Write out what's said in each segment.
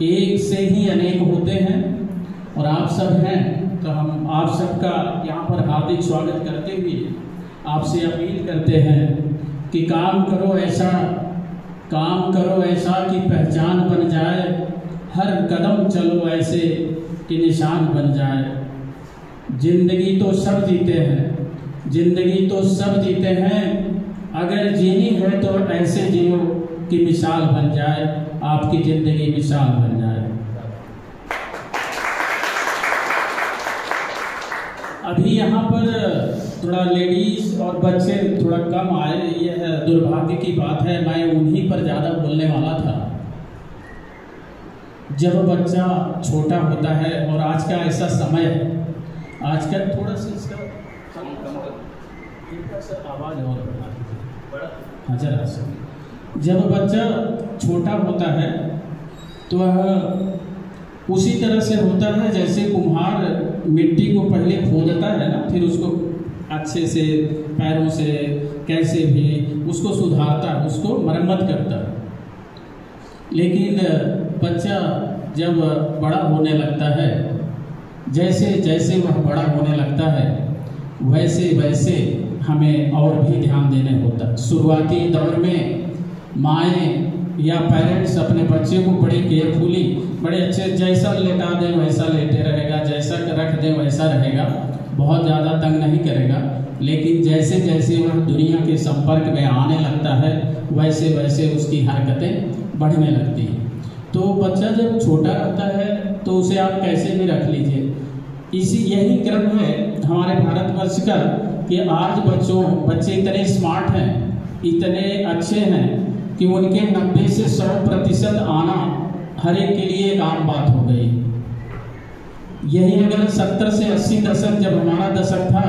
एक से ही अनेक होते हैं और आप सब हैं, तो हम आप सबका यहाँ पर हार्दिक स्वागत करते हुए आपसे अपील करते हैं कि काम करो ऐसा कि पहचान बन जाए, हर कदम चलो ऐसे कि निशान बन जाए। जिंदगी तो सब जीते हैं, अगर जीनी है तो ऐसे जियो कि मिसाल बन जाए, आपकी जिंदगी मिसाल बन जाए। अभी यहाँ पर थोड़ा लेडीज और बच्चे थोड़ा कम आए, यह दुर्भाग्य की बात है। मैं उन्हीं पर ज़्यादा बोलने वाला था। जब बच्चा छोटा होता है और आज का ऐसा समय है, आज का थोड़ा सा इसका आवाज़ और हाँ जरा सा, जब बच्चा छोटा होता है तो वह उसी तरह से होता है जैसे कुम्हार मिट्टी को पहले खोदता है ना, फिर उसको अच्छे से पैरों से कैसे भी उसको सुधारता है, उसको मरम्मत करता है। लेकिन बच्चा जब बड़ा होने लगता है, जैसे जैसे वह बड़ा होने लगता है वैसे वैसे हमें और भी ध्यान देने होता है। शुरुआती दौर में माएँ या पेरेंट्स अपने बच्चे को बड़े केयरफुली, बड़े अच्छे, जैसा लेटा दें वैसा लेटे रहेगा, जैसा रख दें वैसा रहेगा, बहुत ज़्यादा तंग नहीं करेगा। लेकिन जैसे जैसे वह दुनिया के संपर्क में आने लगता है वैसे वैसे उसकी हरकतें बढ़ने लगती हैं। तो बच्चा जब छोटा रहता है तो उसे आप कैसे भी रख लीजिए। यही क्रम है हमारे भारतवर्ष का कि आज बच्चे इतने स्मार्ट हैं, इतने अच्छे हैं कि उनके 90 से 100% आना हर एक के लिए एक आम बात हो गई। यही अगर 70 से 80 दशक, जब हमारा दशक था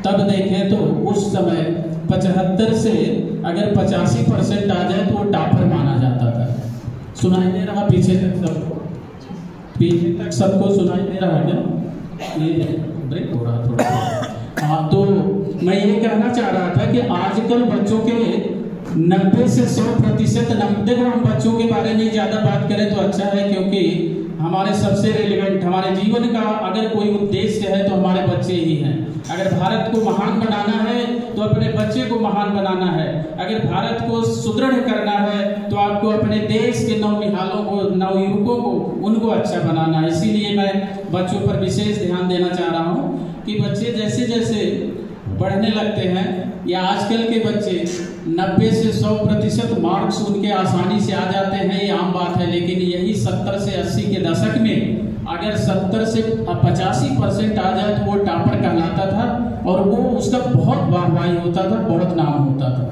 तब देखें तो उस समय 75 से अगर 85% आ जाए तो वो टॉपर माना जाता था। सुनाई दे रहा पीछे तक सबको? पीछे तक सबको सुनाई दे रहा है क्या? ये ब्रेक हो रहा थोड़ा। हाँ, तो मैं ये कहना चाह रहा था कि आजकल बच्चों के 90 से 100%, देखो हम बच्चों के बारे में ज़्यादा बात करें तो अच्छा है, क्योंकि हमारे सबसे रेलिवेंट, हमारे जीवन का अगर कोई उद्देश्य है तो हमारे बच्चे ही हैं। अगर भारत को महान बनाना है तो अपने बच्चे को महान बनाना है। अगर भारत को सुदृढ़ करना है तो आपको अपने देश के नवनिहालों को, नवयुवकों को, उनको अच्छा बनाना है। इसीलिए मैं बच्चों पर विशेष ध्यान देना चाह रहा हूँ कि बच्चे जैसे जैसे बढ़ने लगते हैं, या आजकल के बच्चे 90 से 100% मार्क्स उनके आसानी से आ जाते हैं, ये आम बात है। लेकिन यही 70 से 80 के दशक में अगर 70 से 85% आ जाए तो वो टॉपर कहलाता था और वो उसका बहुत वाहवाही होता था, बहुत नाम होता था।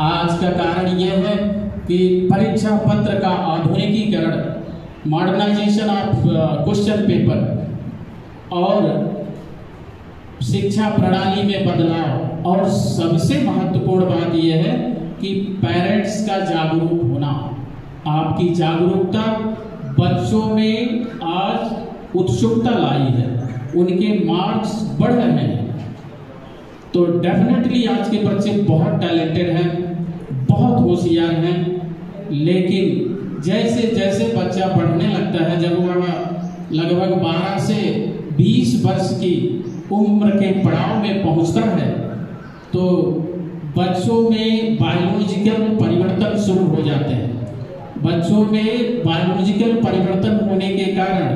आज का कारण ये है कि परीक्षा पत्र का आधुनिकीकरण, मॉडर्नाइजेशन ऑफ क्वेश्चन पेपर और शिक्षा प्रणाली में बदलाव, और सबसे महत्वपूर्ण बात यह है कि पेरेंट्स का जागरूक होना। आपकी जागरूकता बच्चों में आज उत्सुकता लाई है, उनके मार्क्स बढ़ रहे हैं। तो डेफिनेटली आज के बच्चे बहुत टैलेंटेड हैं, बहुत होशियार हैं। लेकिन जैसे जैसे बच्चा बढ़ने लगता है, जब वह लगभग 12 से 20 वर्ष की उम्र के पड़ाव में पहुंचता है तो बच्चों में बायोलॉजिकल परिवर्तन शुरू हो जाते हैं। बच्चों में बायोलॉजिकल परिवर्तन होने के कारण,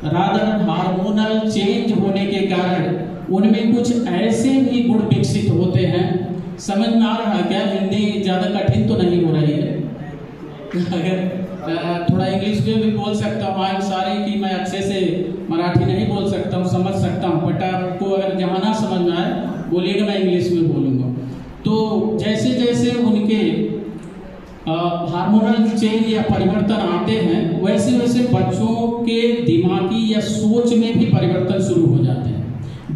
रादर हार्मोनल चेंज होने के कारण उनमें कुछ ऐसे भी गुण विकसित होते हैं। समझ में आ रहा है क्या? हिंदी ज़्यादा कठिन तो नहीं हो रही है? अगर थोड़ा इंग्लिश में भी बोल सकता हूँ, आई एम सॉरी कि मैं अच्छे से मराठी नहीं बोल सकता हूँ, समझ सकता हूँ, बट आपको अगर जहाँ ना समझ में आए बोलिएगा, मैं इंग्लिश में बोलूँगा। तो जैसे जैसे उनके हार्मोनल चेंज या परिवर्तन आते हैं वैसे वैसे बच्चों के दिमागी या सोच में भी परिवर्तन शुरू हो जाते हैं।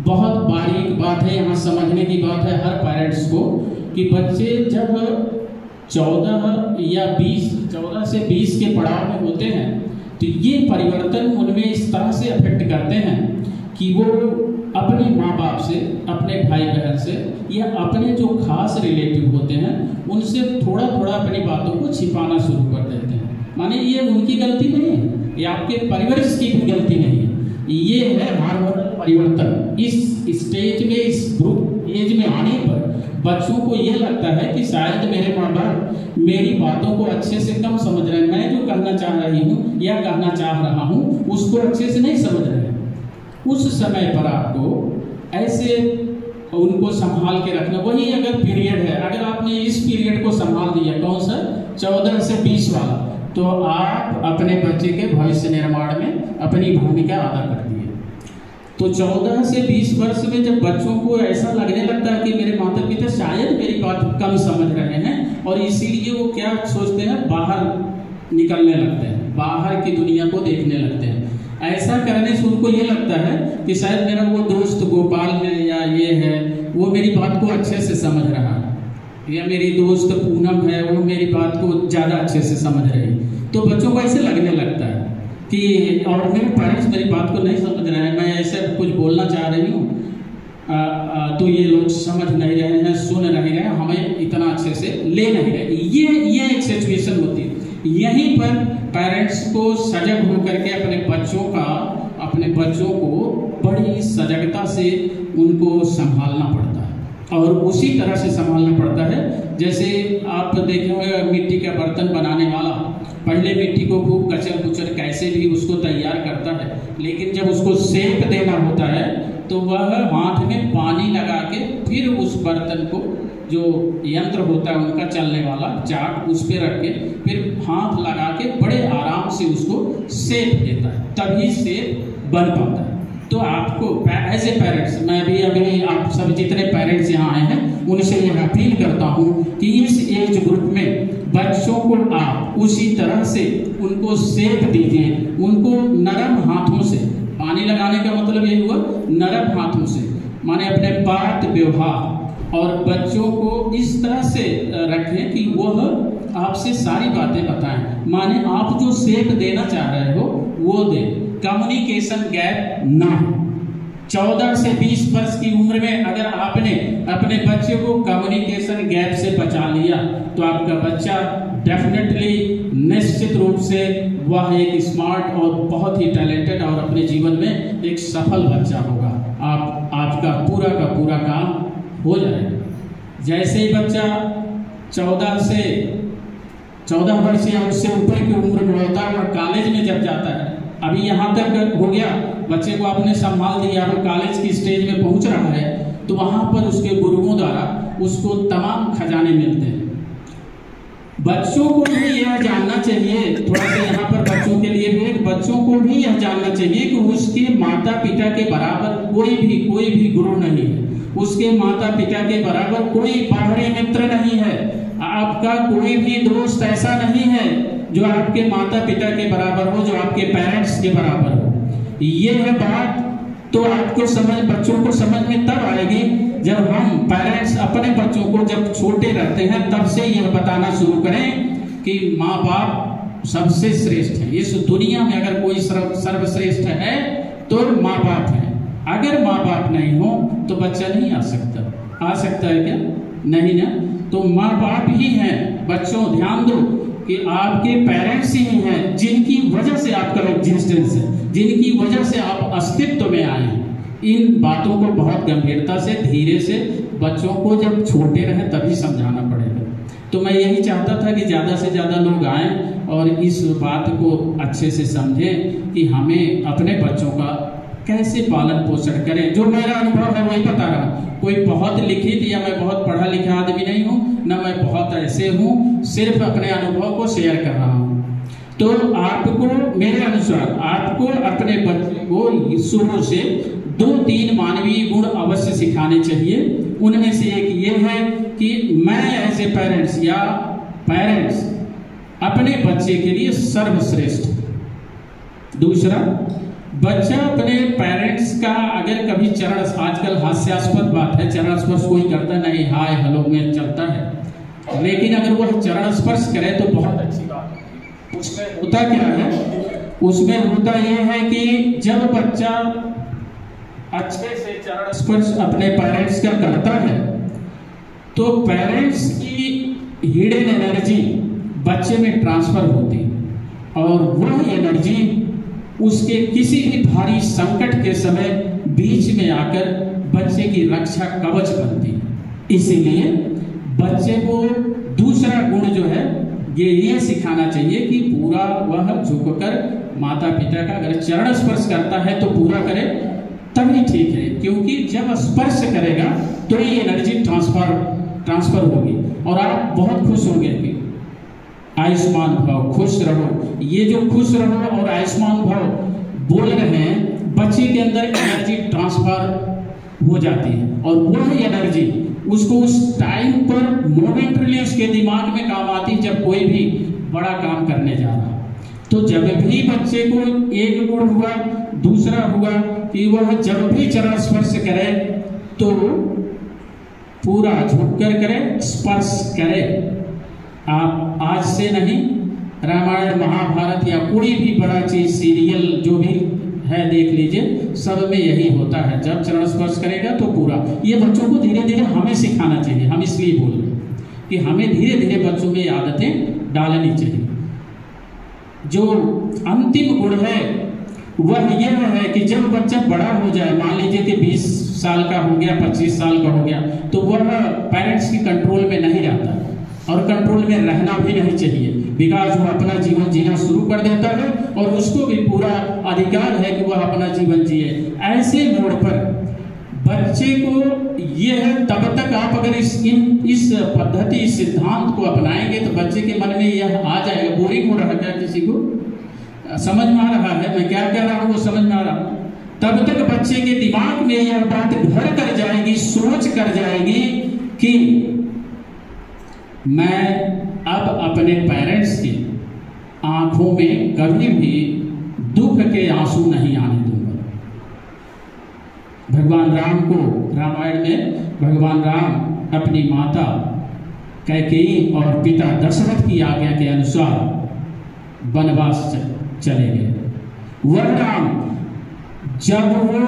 बहुत बारीक बात है, यहाँ समझने की बात है हर पेरेंट्स को कि बच्चे जब 14 से 20 के पड़ाव में होते हैं तो ये परिवर्तन उनमें इस तरह से अफेक्ट करते हैं कि वो अपने माँ बाप से, अपने भाई बहन से या अपने जो खास रिलेटिव होते हैं उनसे थोड़ा थोड़ा अपनी बातों को छिपाना शुरू कर देते हैं। माने ये उनकी गलती नहीं है, ये आपके परिवर्तन की भी गलती नहीं है, ये है हार्मोनल परिवर्तन। इस स्टेज में, इस ग्रुप एज में आने पर बच्चों को ये लगता है कि शायद मेरे माँ बाप मेरी बातों को अच्छे से कम समझ रहे हैं, मैं जो कहना चाह रही हूँ या कहना चाह रहा हूँ उसको अच्छे से नहीं समझ रहे हैं। उस समय पर आपको ऐसे उनको संभाल के रखना। वही अगर पीरियड है, अगर आपने इस पीरियड को संभाल दिया, कौन सा 14 से 20 वाला, तो आप अपने बच्चे के भविष्य निर्माण में अपनी भूमिका अदा कर दिए। तो 14 से 20 वर्ष में जब बच्चों को ऐसा लगने लगता है कि मेरे माता पिता शायद मेरी बात कम समझ रहे हैं, और इसीलिए वो क्या सोचते हैं, बाहर निकलने लगते हैं, बाहर की दुनिया को देखने लगते हैं। ऐसा करने से उनको ये लगता है कि शायद मेरा वो दोस्त गोपाल है या ये है, वो मेरी बात को अच्छे से समझ रहा है, या मेरी दोस्त पूनम है, वो मेरी बात को ज़्यादा अच्छे से समझ रही है। तो बच्चों को ऐसे लगने लगता है कि और मेरे पेरेंट्स मेरी बात को नहीं समझ रहे हैं, मैं ऐसे कुछ बोलना चाह रही हूँ तो ये लोग समझ नहीं रहे हैं, सुन नहीं रहे हैं, हमें इतना अच्छे से ले नहीं रहे। ये एक सिचुएशन होती है। यहीं पर पेरेंट्स को सजग होकर के अपने बच्चों को बड़ी सजगता से उनको संभालना पड़ता है, और उसी तरह से संभालना पड़ता है जैसे आप देखेंगे मिट्टी का बर्तन बनाने वाला पहले मिट्टी को खूब कचर कुचर कैसे भी उसको तैयार करता है, लेकिन जब उसको सेक देना होता है तो वह हाथ में पानी लगा के फिर उस बर्तन को, जो यंत्र होता है उनका चलने वाला चाक, उस पे रख के फिर हाथ लगा के बड़े आराम से उसको सेक देता है, तभी सेक बन पाता है। तो आपको एज ए पेरेंट्स, मैं भी अभी आप सब जितने पेरेंट्स यहाँ आए हैं उनसे यह अपील करता हूँ कि इस एज ग्रुप में बच्चों को आप उसी तरह से उनको सेक दीजिए, उनको नरम हाथों से, पानी लगाने का मतलब ये हुआ नरम हाथों से, माने अपने बात व्यवहार, और बच्चों को इस तरह से रखें कि वह आपसे सारी बातें बताएं, माने आप जो सेक देना चाह रहे हो वो दे, कम्युनिकेशन गैप ना हो। 14 से 20 वर्ष की उम्र में अगर आपने अपने बच्चे को कम्युनिकेशन गैप से बचा लिया तो आपका बच्चा डेफिनेटली, निश्चित रूप से वह एक स्मार्ट और बहुत ही टैलेंटेड और अपने जीवन में एक सफल बच्चा होगा। आपका पूरा का पूरा काम हो जाएगा। जैसे ही बच्चा 14 वर्ष या उससे ऊपर की उम्र में होता है और कॉलेज में जब जाता है, अभी यहाँ तक हो गया, बच्चे को आपने संभाल दिया, वो कॉलेज की स्टेज में पहुँच रहा है, तो वहाँ पर उसके गुरुओं द्वारा उसको तमाम खजाने मिलते हैं। बच्चों को भी यह जानना चाहिए, थोड़ा सा यहाँ पर बच्चों के लिए भी, बच्चों को भी यह जानना चाहिए कि उसके माता पिता के बराबर कोई भी गुरु नहीं है, उसके माता पिता के बराबर कोई बाहरी मित्र नहीं है, आपका कोई भी दोस्त ऐसा नहीं है जो आपके माता पिता के बराबर हो, जो आपके पेरेंट्स के बराबर हो। ये है बात तो आपको बच्चों को समझ में तब आएगी जब हम पेरेंट्स अपने बच्चों को जब छोटे रहते हैं तब से यह बताना शुरू करें कि माँ बाप सबसे श्रेष्ठ है। इस दुनिया में अगर कोई सर्वश्रेष्ठ है तो माँ बाप है। अगर माँ बाप नहीं हो तो बच्चा नहीं आ सकता है क्या? नहीं ना। तो माँ बाप ही हैं। बच्चों ध्यान दो कि आपके पेरेंट्स ही हैं जिनकी वजह से आपका एग्जिस्टेंस है, जिनकी वजह से आप अस्तित्व में आए हैं। इन बातों को बहुत गंभीरता से, धीरे से बच्चों को जब छोटे रहे तभी समझाना पड़ेगा। तो मैं यही चाहता था कि ज़्यादा से ज़्यादा लोग आएँ और इस बात को अच्छे से समझें कि हमें अपने बच्चों का कैसे पालन पोषण करें। जो मेरा अनुभव है वही बता रहा। कोई बहुत लिखित या मैं बहुत पढ़ा लिखा आदमी नहीं हूँ, न मैं बहुत ऐसे हूँ, सिर्फ अपने अनुभव को शेयर कर रहा हूँ। तो आपको, मेरे अनुसार आपको अपने बच्चे को शुरू से 2-3 मानवीय गुण अवश्य सिखाने चाहिए। उनमें से एक ये है कि मैं एज ए पेरेंट्स या पेरेंट्स अपने बच्चे के लिए सर्वश्रेष्ठ। दूसरा, बच्चा अपने पेरेंट्स का अगर कभी चरण, आजकल हास्यास्पद बात है, चरण स्पर्श कोई करता नहीं, हाय हेलो में चलता है, लेकिन अगर वह चरण स्पर्श करे तो बहुत अच्छी बात है। उसमें होता क्या है? उसमें होता यह है कि जब बच्चा अच्छे से चरण स्पर्श अपने पेरेंट्स का करता है तो पेरेंट्स की हिडन एनर्जी बच्चे में ट्रांसफर होती है। और वह एनर्जी उसके किसी भी भारी संकट के समय बीच में आकर बच्चे की रक्षा कवच बनती है। इसीलिए बच्चे को दूसरा गुण जो है ये सिखाना चाहिए कि पूरा वह झुककर माता पिता का अगर चरण स्पर्श करता है तो पूरा करे, तभी ठीक है, क्योंकि जब स्पर्श करेगा तो ये एनर्जी ट्रांसफर होगी और आप बहुत खुश होंगे कि आयुष्मान भव, खुश रहो। ये जो खुश रहो और आयुष्मान भव बोल रहे हैं, बच्चे के अंदर एनर्जी ट्रांसफर हो जाती है और वह एनर्जी उसको उस टाइम पर मोमेंटली उसके दिमाग में काम आती जब कोई भी बड़ा काम करने जा रहा। तो जब भी बच्चे को एक गुण हुआ, दूसरा हुआ कि वह जब भी चरण स्पर्श करे तो पूरा झुककर करे, स्पर्श करे। आप आज से नहीं, रामायण महाभारत या कोई भी बड़ा चीज सीरियल जो भी है देख लीजिए, सब में यही होता है, जब चरण स्पर्श करेगा तो पूरा। ये बच्चों को धीरे धीरे हमें सिखाना चाहिए। हम इसलिए बोल रहे हैं कि हमें धीरे धीरे बच्चों में आदतें डालनी चाहिए। जो अंतिम गुण है वह यह है कि जब बच्चा बड़ा हो जाए, मान लीजिए कि 20 साल का हो गया, 25 साल का हो गया, तो वह पेरेंट्स की कंट्रोल में नहीं रहता और कंट्रोल में रहना भी नहीं चाहिए, बिकॉज वो अपना जीवन जीना शुरू कर देता है और उसको भी पूरा अधिकार है कि वह अपना जीवन जिए। ऐसे मोड़ पर बच्चे को यह तब तक आप अगर इस पद्धति, इस सिद्धांत को अपनाएंगे तो बच्चे के मन में यह आ जाएगा। बोरिंग हो रहा है क्या? किसी को समझ में आ रहा है मैं क्या कह रहा हूँ? वो समझ में आ रहा। तब तक बच्चे के दिमाग में यह बात घर कर जाएगी, सोच कर जाएगी कि मैं अब अपने पेरेंट्स की आंखों में कभी भी दुख के आंसू नहीं आने दूंगा। भगवान राम को रामायण में भगवान राम अपनी माता कैकेयी और पिता दशरथ की आज्ञा के अनुसार वनवास चले गए। वह राम जब वो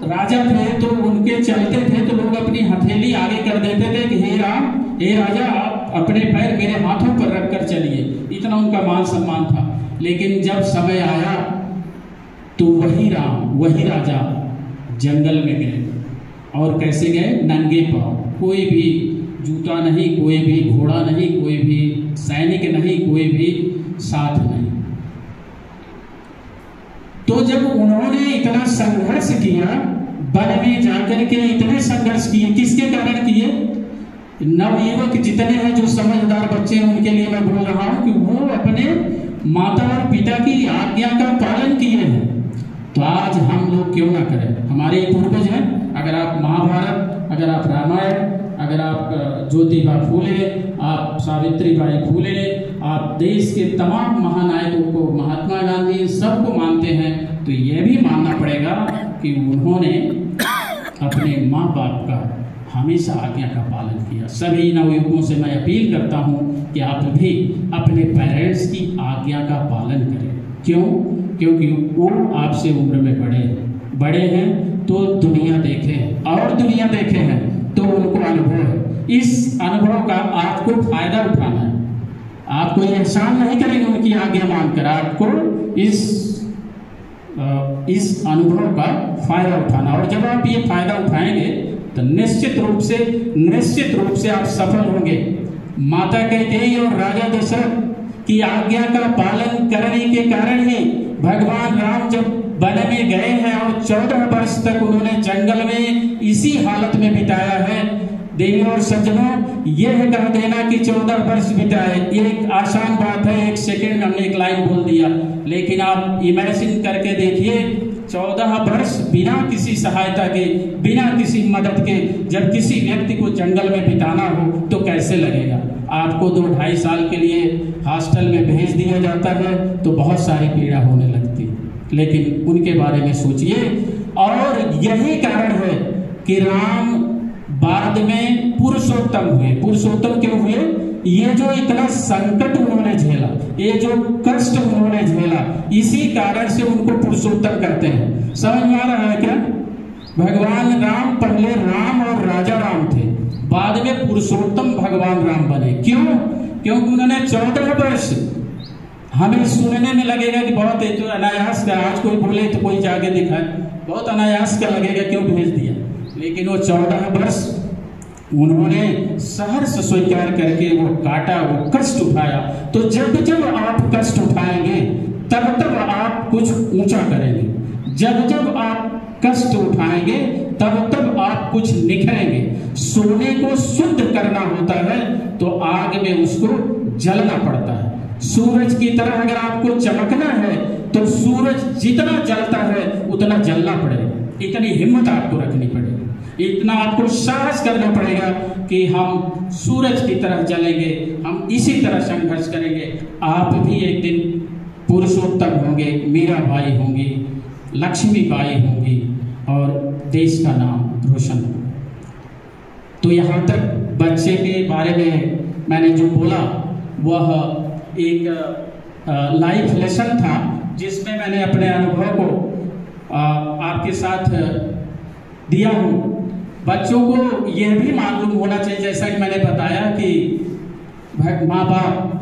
राजा थे तो उनके चलते थे तो लोग अपनी हथेली आगे कर देते थे कि हे राम, हे राजा, आप अपने पैर मेरे हाथों पर रखकर चलिए। इतना उनका मान सम्मान था। लेकिन जब समय आया तो वही राम, वही राजा जंगल में गए। और कैसे गए? नंगे पांव, कोई भी जूता नहीं, कोई भी घोड़ा नहीं, कोई भी सैनिक नहीं, कोई भी साथ नहीं। तो जब उन्होंने इतना संघर्ष किया, वन में जाकर के इतने संघर्ष किए, किसके कारण किए? नवयुवक जितने हैं जो समझदार बच्चे हैं उनके लिए मैं बोल रहा हूं कि वो अपने माता और पिता की आज्ञा का पालन किए हैं। तो आज हम लोग क्यों ना करें? हमारे पूर्वज हैं। अगर आप महाभारत, अगर आप रामायण, अगर आप ज्योतिबा फूले, आप सावित्रीबाई फूले, आप देश के तमाम महानायकों को, महात्मा गांधी, सबको मानते हैं, तो यह भी मानना पड़ेगा कि उन्होंने अपने माँ बाप का हमेशा आज्ञा का पालन किया। सभी नवयुवकों से मैं अपील करता हूं कि आप भी अपने पेरेंट्स की आज्ञा का पालन करें। क्यों? क्योंकि वो आपसे उम्र में बड़े हैं तो दुनिया देखे और दुनिया देखे हैं तो उनको अनुभव है। इस अनुभव का आपको फायदा उठाना है। आप कोई एहसान नहीं करेंगे उनकी आज्ञा मानकर, आपको इस अनुभव का फायदा उठाना। और जब आप ये फायदा उठाएंगे तो निश्चित रूप से आप सफल होंगे। माता कैकेयी और राजा दशरथ की आज्ञा का पालन करने के कारण ही भगवान राम जब वन में गए हैं और 14 वर्ष तक उन्होंने जंगल में इसी हालत में बिताया है। देवी और सज्जनों, यह कह देना कि 14 वर्ष बिताए एक आसान बात है, 1 सेकेंड में हमने एक लाइन बोल दिया। लेकिन आप इमेजिन करके देखिए, 14 वर्ष बिना किसी सहायता के, बिना किसी मदद के जब किसी व्यक्ति को जंगल में बिताना हो तो कैसे लगेगा? आपको 2-2.5 साल के लिए हॉस्टल में भेज दिया जाता है तो बहुत सारी पीड़ा होने लगती है। लेकिन उनके बारे में सोचिए। और यही कारण है कि राम बाद में पुरुषोत्तम हुए। पुरुषोत्तम क्यों हुए? ये जो इतना संकट उन्होंने झेला, ये जो कष्ट उन्होंने झेला, इसी कारण से उनको पुरुषोत्तम करते हैं। समझ में आ रहा है क्या? भगवान राम पहले राम और राजा राम थे, बाद में पुरुषोत्तम भगवान राम बने। क्यों? क्योंकि उन्होंने 14 वर्ष हमें सुनने में लगेगा कि बहुत तो अनायास का, आज कोई बोले तो कोई जाके दिखाए, बहुत अनायास का लगेगा, क्यों भेज दिया। लेकिन वो 14 वर्ष उन्होंने सहर्ष स्वीकार करके वो काटा, वो कष्ट उठाया। तो जब जब आप कष्ट उठाएंगे तब तब आप कुछ ऊंचा करेंगे। जब जब आप कष्ट उठाएंगे तब तब आप कुछ निखरेंगे। सोने को शुद्ध करना होता है तो आग में उसको जलना पड़ता है। सूरज की तरह अगर आपको चमकना है तो सूरज जितना जलता है उतना जलना पड़ेगा। इतनी हिम्मत आपको रखनी पड़ेगी, इतना आपको साहस करना पड़ेगा कि हम सूरज की तरह जलेंगे, हम इसी तरह संघर्ष करेंगे। आप भी एक दिन पुरुषोत्तम होंगे, मीराबाई होंगी, लक्ष्मीबाई होंगी और देश का नाम रोशन होगा। तो यहाँ तक बच्चे के बारे में मैंने जो बोला वह एक लाइफ लेसन था, जिसमें मैंने अपने अनुभव को आपके साथ दिया हूँ। बच्चों को यह भी मालूम होना चाहिए, जैसा कि मैंने बताया कि माँ बाप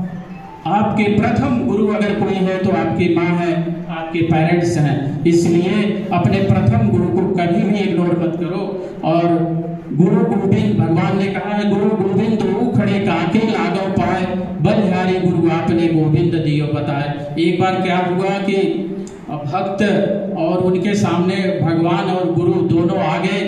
आपके प्रथम गुरु अगर कोई है तो आपकी माँ है, आपके पेरेंट्स हैं। इसलिए अपने प्रथम गुरु को कभी भी इग्नोर मत करो। और गुरु गोविंद, भगवान ने कहा है, गुरु गोविंद दो खड़े काके लागो पाए, बलिहारी गुरु आपने गोविंद दियो बताए। एक बार क्या हुआ कि भक्त और उनके सामने भगवान और गुरु दोनों आ गए।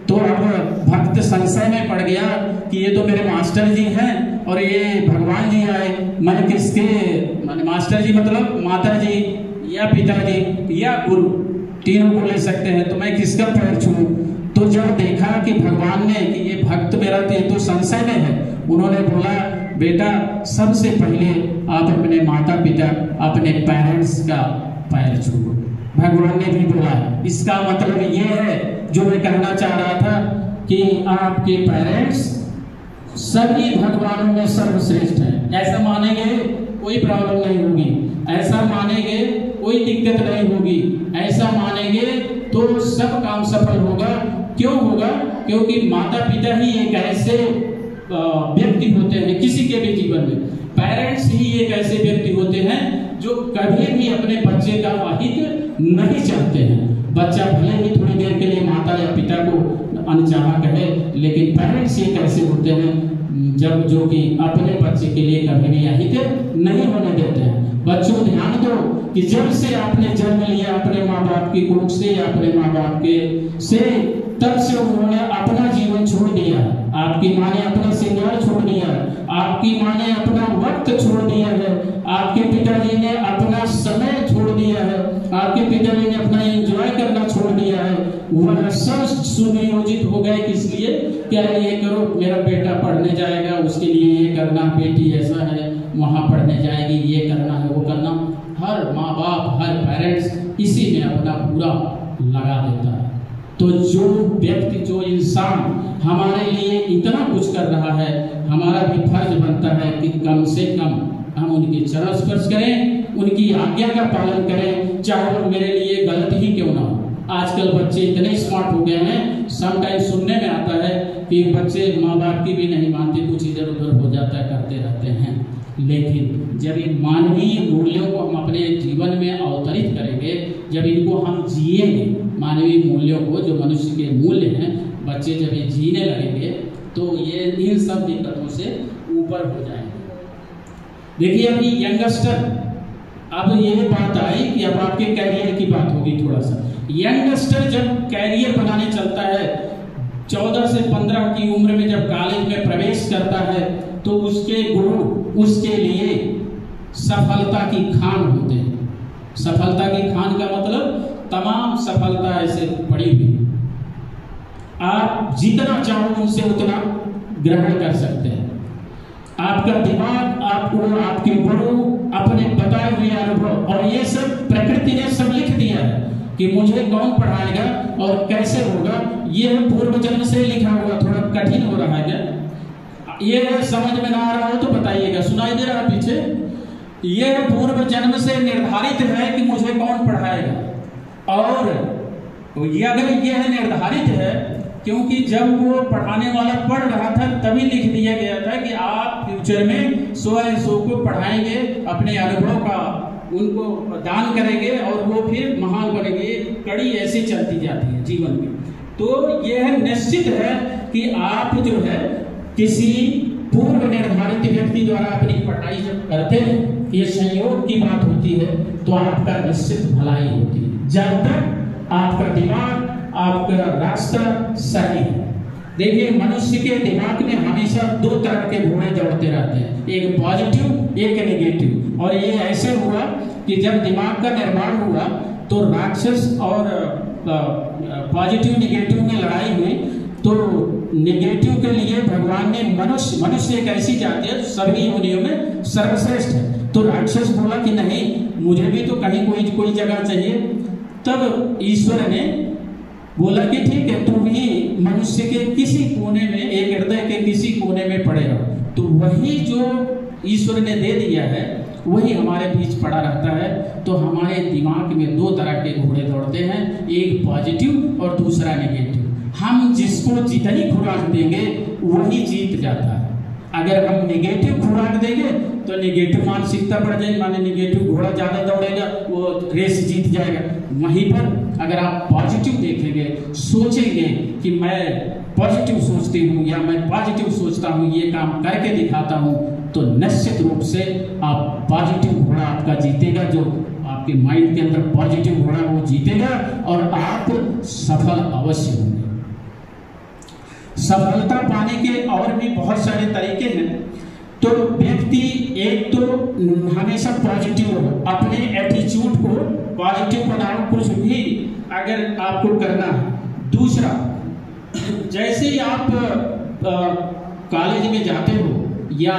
तो अब भक्त संशय में पड़ गया कि ये तो मेरे मास्टर जी हैं और ये भगवान जी आए, मैं किसके, माने मास्टर जी मतलब माता जी या पिताजी या गुरु, तीनों को ले सकते हैं, तो मैं किसका पैर छूऊं। तो जब देखा कि भगवान ने कि ये भक्त मेरा तो संशय में है, उन्होंने बोला बेटा सबसे पहले आप अपने माता पिता, अपने पेरेंट्स का पैर छूओ। भगवान ने भी बोला। इसका मतलब ये है जो मैं कहना चाह रहा था कि आपके पेरेंट्स सभी भगवानों में सर्वश्रेष्ठ हैं। ऐसा मानेंगे कोई प्रॉब्लम नहीं होगी, ऐसा मानेंगे कोई दिक्कत नहीं होगी, ऐसा मानेंगे तो सब काम सफल होगा। क्यों होगा? क्योंकि माता पिता ही एक ऐसे व्यक्ति होते हैं किसी के भी जीवन में, पेरेंट्स ही एक ऐसे व्यक्ति होते हैं जो कभी भी अपने बच्चे का अहित नहीं चाहते हैं। बच्चा भले ही थोड़ी देर के लिए माता या पिता को अनचाहा कहे, लेकिन पेरेंट्स ये कैसे होते हैं जब जो कि अपने बच्चे के लिए कभी भी अहित नहीं होने देते हैं। बच्चों ध्यान दो कि जब से आपने जन्म लिया अपने माँ बाप की कोख से या अपने माँ बाप के से, तब से उन्होंने अपना जीवन छोड़ दिया। आपकी माँ ने अपना श्रृंगार छोड़ दिया, आपकी माँ ने अपना वक्त छोड़ दिया है, आपके पिताजी ने अपना समय छोड़ दिया है, आपके पिताजी ने अपना एंजॉय करना छोड़ दिया है। वह सब सुनियोजित हो गए किस लिए? क्या ये करो, मेरा बेटा पढ़ने जाएगा उसके लिए ये करना, बेटी ऐसा है वहां पढ़ने जाएगी, ये करना है वो करना। हर माँ बाप, हर पेरेंट्स इसी में अपना पूरा लगा देता है। तो जो व्यक्ति, जो इंसान हमारे लिए इतना कुछ कर रहा है, हमारा भी फर्ज बनता है कि कम से कम हम उनके चरण स्पर्श करें, उनकी आज्ञा का पालन करें, चाहे वो मेरे लिए गलत ही क्यों ना हो। आजकल बच्चे इतने स्मार्ट हो गए हैं, समटाइम सुनने में आता है कि बच्चे माँ बाप की भी नहीं मानते, कुछ इधर उधर हो जाता है, करते रहते हैं। लेकिन जब इन मानवीय मूल्यों को हम अपने जीवन में अवतरित करेंगे, जब इनको हम जिएंगे, मानवीय मूल्यों को, जो मनुष्य के मूल्य हैं, बच्चे जब ये जीने लगेंगे तो ये इन सब दिक्कतों से ऊपर हो जाएंगे। देखिए अभी यंगस्टर, अब ये बात आई कि अब आपके कैरियर की बात होगी थोड़ा सा। यंगस्टर जब कैरियर बनाने चलता है, 14 से 15 की उम्र में जब कॉलेज में प्रवेश करता है, तो उसके गुरु उसके लिए सफलता की खान होते हैं। सफलता की खान का मतलब तमाम सफलता ऐसे पड़ी हुई, आप जितना चाहो उनसे उतना ग्रहण कर सकते हैं। आपका दिमाग आपको, आपके गुरु अपने बताए हुए अनुभव, और ये सब प्रकृति ने सब लिख दिया है कि मुझे कौन पढ़ाएगा और कैसे होगा। ये पूर्व जन्म से लिखा हुआ, थोड़ा कठिन हो रहा है क्या? ये समझ में ना आ रहा हो तो बताइएगा, सुनाई दे रहा पीछे? ये पूर्व जन्म से निर्धारित है कि मुझे कौन पढ़ाएगा। और ये अगर ये निर्धारित है क्योंकि जब वो पढ़ाने वाला पढ़ रहा था तभी लिख दिया गया था कि आप फ्यूचर में 100 को पढ़ाएंगे, अपने अनुभव का उनको दान करेंगे और वो फिर महान बनेंगे। कड़ी ऐसे चलती जाती है जीवन में। तो यह निश्चित है कि आप जो है किसी पूर्व निर्धारित व्यक्ति द्वारा अपनी पढ़ाई जब करते हैं, ये संयोग की बात होती है, तो आपका निश्चित भलाई होती है, जब तक आपका दिमाग, आपका रास्ता सही है। देखिए, मनुष्य के दिमाग में हमेशा 2 तरह के घोड़े दौड़ते रहते हैं, एक पॉजिटिव, एक नेगेटिव। और ये ऐसे हुआ कि जब दिमाग का निर्माण हुआ तो राक्षस और पॉजिटिव नेगेटिव में लड़ाई हुई, तो नेगेटिव के लिए भगवान ने मनुष्य एक ऐसी जाति है सभी योनियों में सर्वश्रेष्ठ है। तो राक्षस बोला कि नहीं, मुझे भी तो कहीं कोई जगह चाहिए। तब ईश्वर ने बोला कि ठीक है, तुम ही मनुष्य के किसी कोने में, एक हृदय के किसी कोने में पड़े रहो। तो वही जो ईश्वर ने दे दिया है वही हमारे बीच पड़ा रहता है। तो हमारे दिमाग में 2 तरह के घोड़े दौड़ते हैं, एक पॉजिटिव और दूसरा नेगेटिव। हम जिसको जितनी खुराक देंगे वही जीत जाता है। अगर हम नेगेटिव खुराक देंगे तो नेगेटिव मानसिकता बढ़ जाएगी, माने नेगेटिव घोड़ा ज़्यादा दौड़ेगा, वो रेस जीत जाएगा। वहीं पर अगर आप पॉजिटिव देखेंगे, सोचेंगे कि मैं पॉजिटिव सोचती हूँ या मैं पॉजिटिव सोचता हूँ, ये काम करके दिखाता हूँ, तो निश्चित रूप से आप पॉजिटिव घोड़ा आपका जीतेगा। जो आपके माइंड के अंदर पॉजिटिव घोड़ा वो जीतेगा और आप सफल अवश्य होंगे। सफलता पाने के और भी बहुत सारे तरीके हैं। तो व्यक्ति एक तो हमेशा पॉजिटिव हो, अपने एटीट्यूड को पॉजिटिव बनाओ, कुछ भी अगर आपको करना है। दूसरा, जैसे ही आप कॉलेज में जाते हो या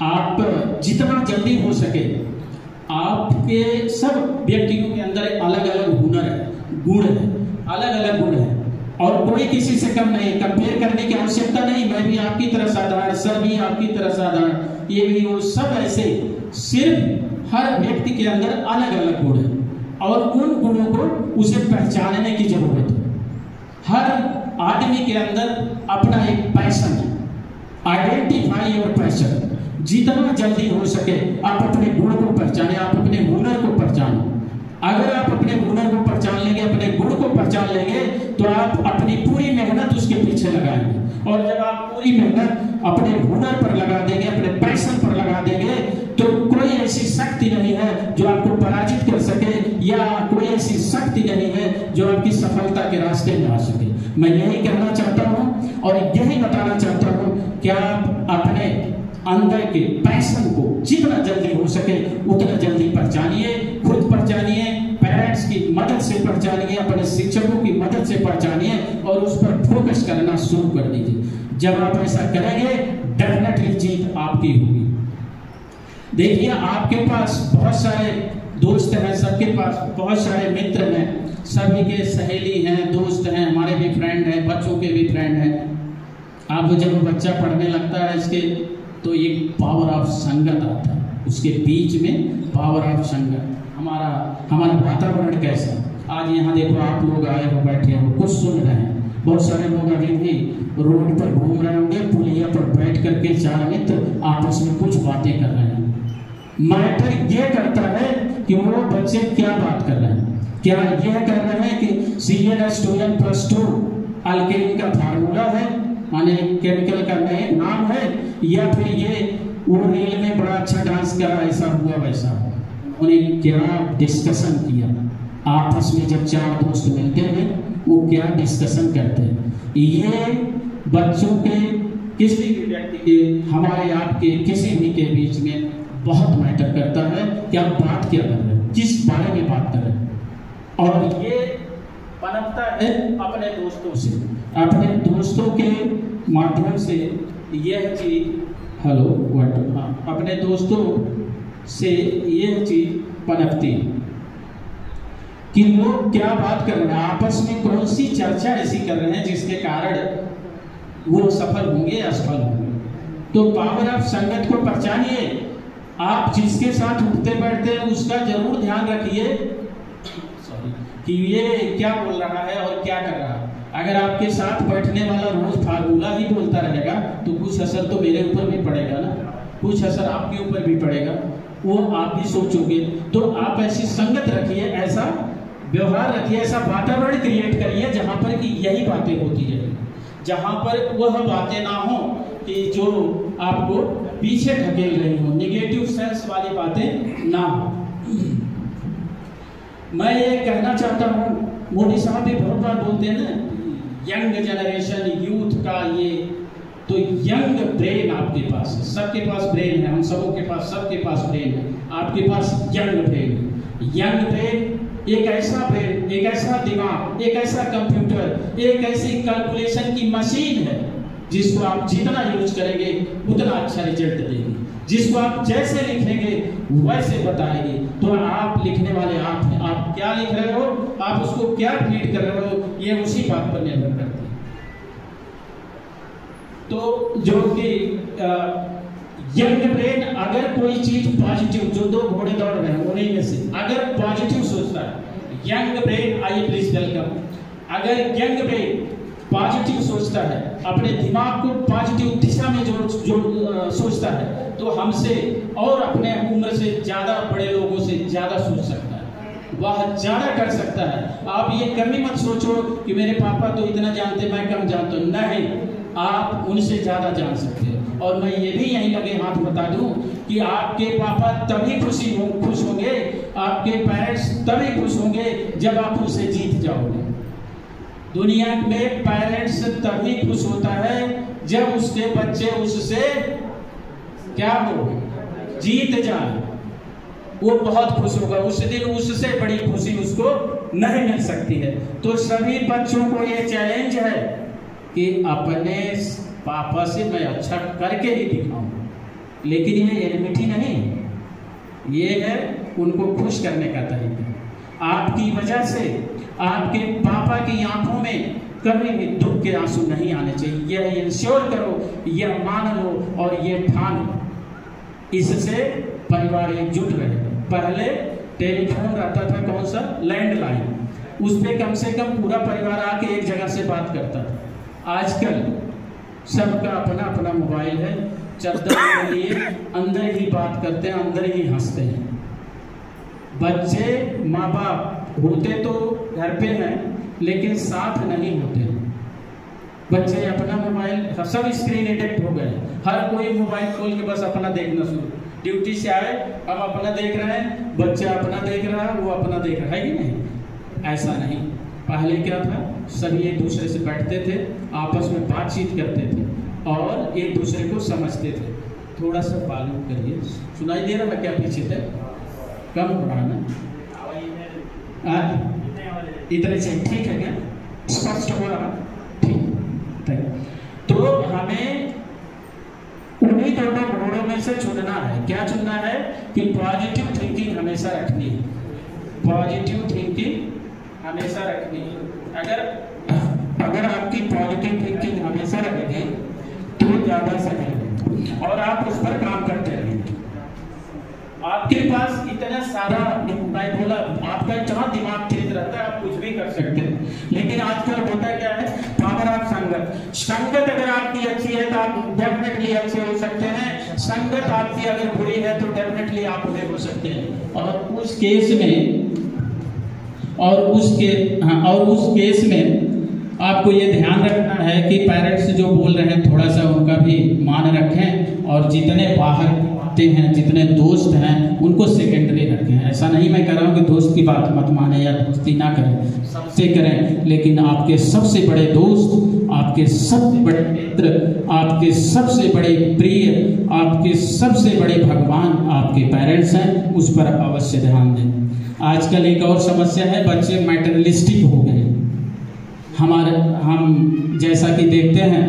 आप जितना जल्दी हो सके, आपके सब व्यक्तियों के अंदर अलग अलग हुनर है, गुण है, अलग अलग गुण है और कोई किसी से कम नहीं। कंपेयर करने की आवश्यकता नहीं, मैं भी आपकी तरह साधारण, सर भी आपकी तरह साधारण, ये भी वो सब ऐसे। सिर्फ हर व्यक्ति के अंदर अलग अलग गुण है और उन गुणों को उसे पहचानने की जरूरत है। हर आदमी के अंदर अपना एक पैशन है, आइडेंटिफाई योर पैशन। जितना जल्दी हो सके आप अपने गुण को पहचाने, आप अपने हुनर को पहचाने। अगर आप अपने हुनर को पहचान लेंगे, अपने गुण को पहचान लेंगे, तो आप अपनी पूरी मेहनत उसके पीछे लगाएंगे। और जब आप पूरी मेहनत अपने हुनर पर लगा देंगे, अपने पैशन पर लगा देंगे, तो कोई ऐसी शक्ति नहीं है जो आपको पराजित कर सके, या कोई ऐसी शक्ति नहीं है जो आपकी सफलता के रास्ते में आ सके। मैं यही कहना चाहता हूँ और यही बताना चाहता हूँ कि आप अपने अंदर के पैशन को जितना जल्दी हो सके उतना जल्दी पहचानिए, खुद पहचानिए, पेरेंट्स की मदद से पहचानिए, अपने शिक्षकों की मदद से पहचानिए और उस पर फोकस करना शुरू कर दीजिए। जब आप ऐसा करेंगे डेफिनेटली जीत आपकी होगी। देखिए, आपके पास बहुत सारे दोस्त हैं, सबके पास बहुत सारे मित्र हैं, सभी के सहेली हैं, दोस्त हैं, हमारे भी फ्रेंड हैं, बच्चों के भी फ्रेंड हैं। आप जब बच्चा पढ़ने लगता है इसके तो एक पावर ऑफ संगत आता है, उसके बीच में पावर ऑफ संगत। हमारा वातावरण कैसा, आज यहाँ देखो आप लोग आए हो, बैठे हो, कुछ सुन रहे हैं। बहुत सारे लोग अभी भी रोड पर घूम रहे होंगे, पुलिया पर बैठ करके 4 मित्र आपस में कुछ बातें कर रहे हैं। मैटर ये करता है कि वो बच्चे क्या बात कर रहे हैं, क्या यह कर रहे हैं कि CnH2n+2 अल्केन का फार्मूला है, माने केमिकल का नाम है, या फिर ये वो रील में बड़ा अच्छा डांस करा, ऐसा हुआ वैसा। उन्हें क्या डिस्कशन किया आपस में, जब 4 दोस्त मिलते हैं वो क्या डिस्कशन करते हैं। ये बच्चों के, किसी भी व्यक्ति के, हमारे आपके किसी भी के बीच में बहुत मैटर करता है कि आप बात क्या कर रहे हैं, किस बारे में बात कर रहे हैं। और ये पनपता है अपने दोस्तों से, अपने दोस्तों के माध्यम से यह चीज अपने दोस्तों से यह चीज पनपती है कि वो क्या बात कर रहे हैं, आपस में कौन सी चर्चा ऐसी कर रहे हैं जिसके कारण वो सफल होंगे या असफल होंगे। तो पावर ऑफ संगत को पहचानिए। आप जिसके साथ उठते बैठते हैं उसका जरूर ध्यान रखिए कि ये क्या बोल रहा है और क्या कर रहा है। अगर आपके साथ बैठने वाला रोज फार्मूला ही बोलता रहेगा तो कुछ असर तो मेरे ऊपर भी पड़ेगा ना, कुछ असर आपके ऊपर भी पड़ेगा, वो आप भी सोचोगे। तो आप ऐसी संगत रखिए, ऐसा व्यवहार रखिए, ऐसा वातावरण क्रिएट करिए जहाँ पर कि यही बातें होती रहे, जहाँ पर वह बातें ना हो कि जो आपको पीछे ढकेल रही हो, निगेटिव सेंस वाली बातें ना हो। मैं ये कहना चाहता हूँ, मोदी साहब भी बहुत बार बोलते हैं ना, यंग जनरेशन, यूथ का ये, तो यंग ब्रेन आपके पास है, सबके पास ब्रेन है, हम सबों के पास, सबके पास ब्रेन है, आपके पास यंग ब्रेन है। यंग ब्रेन एक ऐसा ब्रेन, एक ऐसा दिमाग, एक ऐसा कंप्यूटर, एक ऐसी कैलकुलेशन की मशीन है जिसको आप जितना यूज करेंगे उतना अच्छा रिजल्ट देगी, जिसको आप जैसे लिखेंगे वैसे बताएंगे। तो आप लिखने वाले आप हैं, आप क्या लिख रहे हो, आप उसको क्या फीड कर रहे हो, ये उसी बात पर निर्भर करता है। तो जो कि यंग ब्रेन अगर कोई चीज पॉजिटिव, जो दो घोड़े दौड़ रहे हैं उन्हीं में से अगर पॉजिटिव सोचता है, यंग ब्रेन, आइए प्लीज वेलकम, अगर यंग ब्रेन पॉजिटिव सोचता है, अपने दिमाग को पॉजिटिव दिशा में जो सोचता है, तो हमसे और अपने उम्र से ज्यादा बड़े लोगों से ज्यादा सोच सकता है, वह ज्यादा कर सकता है। आप ये कभी मत सोचो कि मेरे पापा तो इतना जानते, मैं कम जानता हूं, नहीं, आप उनसे ज्यादा जान सकते हैं। और मैं ये भी यहीं लगे हाथ बता दूं कि आपके पापा तभी खुश होंगे, आपके पेरेंट्स तभी खुश होंगे जब आप उनसे जीत जाओगे। दुनिया में पेरेंट्स तभी खुश होता है जब उसके बच्चे उससे क्या हो, जीत जाए, वो बहुत खुश होगा, उस दिन उससे बड़ी खुशी उसको नहीं मिल सकती है। तो सभी बच्चों को ये चैलेंज है कि अपने पापा से मैं अच्छा करके ही दिखाऊं, लेकिन ये एनिमिटी नहीं, ये है उनको खुश करने का तरीका। आपकी वजह से आपके पापा की आंखों में कभी भी दुख के आंसू नहीं आने चाहिए, यह इंश्योर करो, यह मान लो और यह ठान लो, इससे परिवार एकजुट रहेगा। पहले टेलीफोन रहता था, कौन सा, लैंडलाइन, उस पर कम से कम पूरा परिवार आके एक जगह से बात करता था। आजकल सबका अपना अपना मोबाइल है, चादर के लिए अंदर ही बात करते हैं, अंदर ही हंसते हैं। बच्चे माँ बाप होते तो घर पे हैं लेकिन साथ नहीं होते। बच्चे अपना मोबाइल, सब स्क्रीन एडिक्ट हो गए, हर कोई मोबाइल खोल के बस अपना देखना शुरू, ड्यूटी से आए हम अपना देख रहे हैं, बच्चा अपना देख रहा है, वो अपना देख रहा है कि नहीं? ऐसा नहीं, पहले क्या था, सभी एक दूसरे से बैठते थे, आपस में बातचीत करते थे और एक दूसरे को समझते थे। थोड़ा सा मालूम करिए, सुनाई दे रहा है क्या पीछे थे, कम हो रहा है, इतने से ठीक है क्या, स्पष्ट हो रहा, ठीक। तो हमें उन्हीं दोनों घोड़ों में से चुनना है। क्या चुनना है कि पॉजिटिव थिंकिंग हमेशा रखनी है, पॉजिटिव थिंकिंग हमेशा रखनी है। अगर आपकी पॉजिटिव थिंकिंग हमेशा रहेगी तो ज्यादा सही और आप उस पर काम करते रहेंगे। आपके पास इतना सारा, मैं बोला आपका जहाँ दिमाग तेज रहता है आप कुछ भी कर सकते हैं, लेकिन आजकल होता क्या है, पावर ऑफ संगत अगर आपकी अच्छी है तो आप डेफिनेटली अच्छे हो सकते हैं, संगत आपकी अगर बुरी है तो डेफिनेटली आप बुरे हो सकते हैं। और उस केस में आपको ये ध्यान रखना है कि पेरेंट्स जो बोल रहे हैं थोड़ा सा उनका भी मान रखें, और जितने बाहर हैं, जितने दोस्त हैं उनको सेकेंडरी रखें। ऐसा नहीं मैं कह रहा हूँ कि दोस्त की बात मत माने या दोस्ती ना करें, सबसे करें, लेकिन आपके सबसे बड़े दोस्त, आपके सबसे बड़े मित्र, आपके सबसे बड़े प्रिय, आपके सबसे बड़े भगवान आपके पेरेंट्स हैं, उस पर अवश्य ध्यान दें। आजकल एक और समस्या है, बच्चे मैटरलिस्टिक हो गए। हम जैसा कि देखते हैं,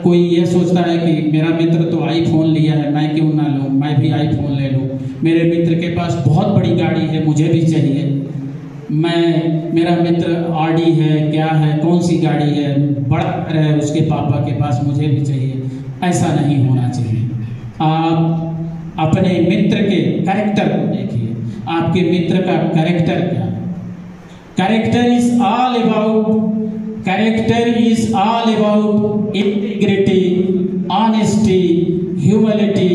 कोई ये सोचता है कि मेरा मित्र तो आईफोन लिया है, मैं क्यों ना लूं, मैं भी आईफोन ले लूं, मेरे मित्र के पास बहुत बड़ी गाड़ी है, मुझे भी चाहिए, मेरा मित्र ऑडी है, क्या है, कौन सी गाड़ी है, बड़ा घर है उसके पापा के पास, मुझे भी चाहिए। ऐसा नहीं होना चाहिए। आप अपने मित्र के कैरेक्टर को देखिए, आपके मित्र का कैरेक्टर क्या है। Character is all about character is all about integrity, honesty, humility,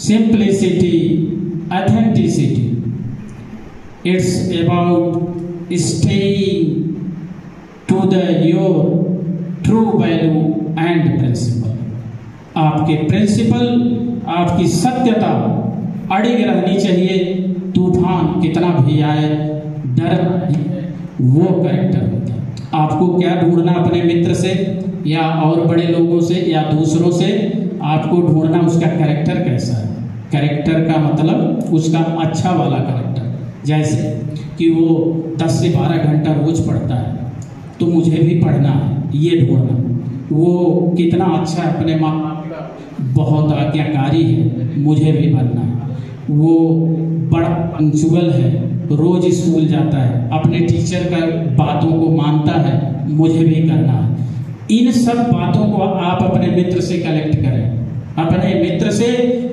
simplicity, authenticity. It's about staying to your true value and principle. आपके प्रिंसिपल, आपकी सत्यता अड़िग रहनी चाहिए. तूफान कितना भी आए डर नहीं है, वो कैरेक्टर होता है. आपको क्या ढूंढना अपने मित्र से या और बड़े लोगों से या दूसरों से, आपको ढूंढना उसका कैरेक्टर कैसा है. कैरेक्टर का मतलब उसका अच्छा वाला कैरेक्टर. जैसे कि वो 10 से 12 घंटा रोज पढ़ता है तो मुझे भी पढ़ना है, ये ढूंढना. वो कितना अच्छा है, अपने माँ बाप का बहुत आज्ञाकारी है, मुझे भी बनना है. वो बड़ा पंक्चुअल है, रोज स्कूल जाता है, अपने टीचर का बातों को मानता है, मुझे भी करना है. इन सब बातों को आप अपने मित्र से कलेक्ट करें. अपने मित्र से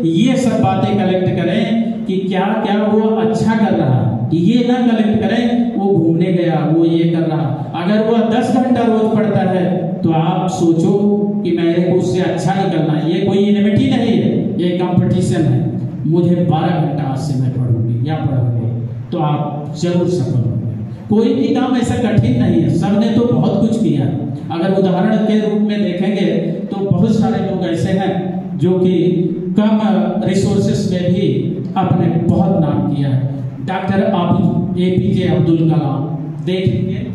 ये सब बातें कलेक्ट करें कि क्या क्या वो अच्छा कर रहा है. ये ना कलेक्ट करें वो घूमने गया, वो ये कर रहा. अगर वो 10 घंटा रोज पढ़ता है तो आप सोचो कि मेरे को उससे अच्छा निकलना है. ये कोई इनमिटी नहीं है, ये कंपटीशन है. मुझे 12 घंटा आज से मैं पढ़ूंगी या पढ़ूंगी, तो आप जरूर सफल होंगे. कोई भी काम ऐसा कठिन नहीं है, सबने तो बहुत कुछ किया. अगर उदाहरण के रूप में देखेंगे तो बहुत सारे लोग ऐसे हैं जो कि कम रिसोर्सेस में भी आपने बहुत नाम किया है. डॉक्टर APJ अब्दुल कलाम देख लीजिए,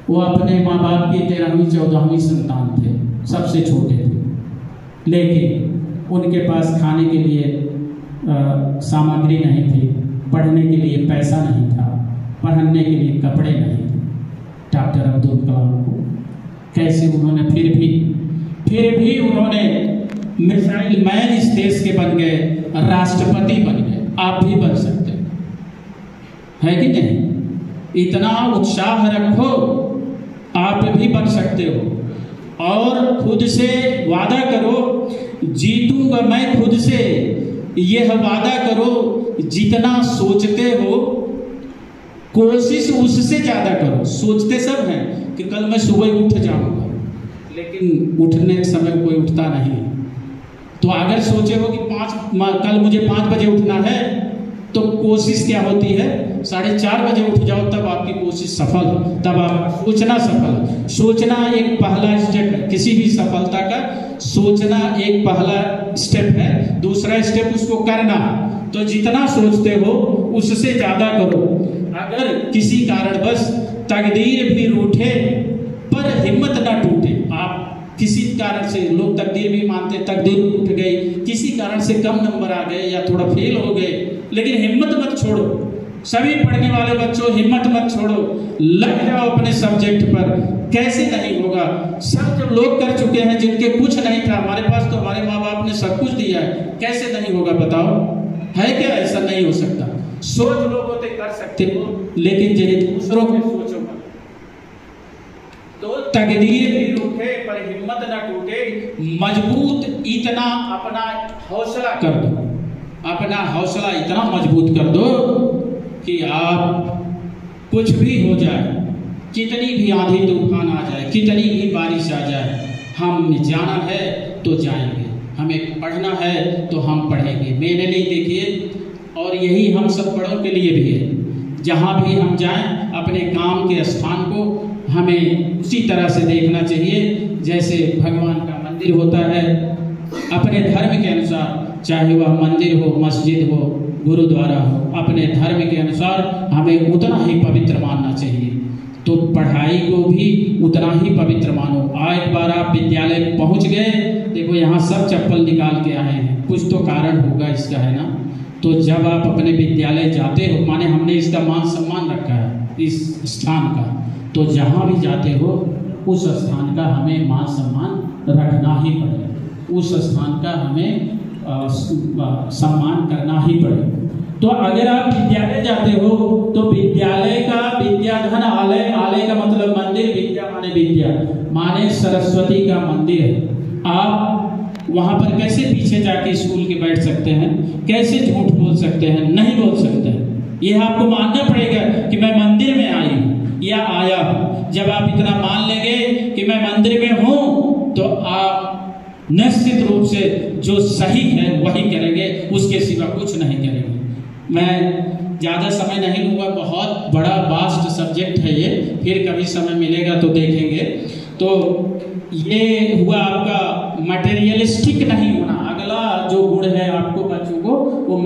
वो अपने माँ बाप की 13वीं 14वीं संतान थे, सबसे छोटे थे, लेकिन उनके पास खाने के लिए सामग्री नहीं थी, पढ़ने के लिए पैसा नहीं था, पहनने के लिए कपड़े नहीं थे. डॉक्टर अब्दुल कलाम को कैसे उन्होंने फिर भी उन्होंने मिसाइल मैन इस देश के बन गए, राष्ट्रपति बन गए. आप भी बन सकते है कि नहीं. इतना उत्साह रखो, आप भी बन सकते हो. और खुद से वादा करो, जीतूंगा मैं खुद से, यह वादा करो. जितना सोचते हो कोशिश उससे ज्यादा करो. सोचते सब हैं कि कल मैं सुबह उठ जाऊंगा, लेकिन उठने के समय कोई उठता नहीं. तो अगर सोचे हो कि कल मुझे 5 बजे उठना है, तो कोशिश क्या होती है 4:30 बजे उठ जाओ, तब आपकी कोशिश सफल, तब आप सोचना सफल. सोचना एक पहला स्टेप है किसी भी सफलता का. सोचना एक पहला स्टेप है, दूसरा स्टेप उसको करना. तो जितना सोचते हो उससे ज्यादा करो. अगर किसी कारणवश तकदीर भी रूठे पर हिम्मत ना टूटे. आप किसी कारण से, लोग तकदीर भी मानते, तकदीर उठ गई, किसी कारण से कम नंबर आ गए या थोड़ा फेल हो गए, लेकिन हिम्मत मत छोड़ो. सभी पढ़ने वाले बच्चों हिम्मत मत छोड़ो, लग जाओ अपने सब्जेक्ट पर. कैसे नहीं होगा. सब जो लोग कर चुके हैं, जिनके कुछ नहीं था, हमारे पास तो हमारे माँ बाप ने सब कुछ दिया है, कैसे नहीं होगा बताओ. है क्या? ऐसा नहीं हो सकता. सोच लो तो कर सकते हो, लेकिन दूसरों के सोचो तो तकदीर भी रूठे पर हिम्मत ना टूटे. मजबूत इतना अपना हौसला कर दो, अपना हौसला इतना मजबूत कर दो कि आप कुछ भी हो जाए, कितनी भी आंधी तूफान आ जाए, कितनी भी बारिश आ जाए, हम जाना है तो जाएंगे, हमें पढ़ना है तो हम पढ़ेंगे. मैंने नहीं देखिए, और यही हम सब बड़ों के लिए भी है. जहाँ भी हम जाएं, अपने काम के स्थान को हमें उसी तरह से देखना चाहिए जैसे भगवान का मंदिर होता है. अपने धर्म के अनुसार, चाहे वह मंदिर हो, मस्जिद हो, गुरुद्वारा हो, अपने धर्म के अनुसार हमें उतना ही पवित्र मानना चाहिए. तो पढ़ाई को भी उतना ही पवित्र मानो. एक बार आप विद्यालय पहुंच गए, देखो यहाँ सब चप्पल निकाल के आए हैं, कुछ तो कारण होगा इसका, है ना. तो जब आप अपने विद्यालय जाते हो, माने हमने इसका मान सम्मान रखा है इस स्थान का, तो जहाँ भी जाते हो उस स्थान का हमें मान सम्मान रखना ही पड़ेगा. उस स्थान का हमें सम्मान करना ही पड़ेगा. तो अगर आप विद्यालय जाते हो तो विद्यालय का विद्याधन आलय, आलय का मतलब मंदिर, विद्या माने विद्या माने सरस्वती का मंदिर है. आप वहां पर कैसे पीछे जाके स्कूल के बैठ सकते हैं, कैसे झूठ बोल सकते हैं? नहीं बोल सकते हैं. यह आपको मानना पड़ेगा कि मैं मंदिर में आई या आया. जब आप इतना मान कि मैं मंदिर में हूं तो आप निश्चित रूप से जो सही है वही करेंगे, उसके सिवा कुछ नहीं करेंगे। मैं ज़्यादा समय नहीं लूँगा, बहुत बड़ा वास्ट सब्जेक्ट है ये, फिर कभी समय मिलेगा तो देखेंगे। तो ये हुआ आपका मटेरियलिस्टिक नहीं होना। अगला जो गुण है आपको बच्चों को वो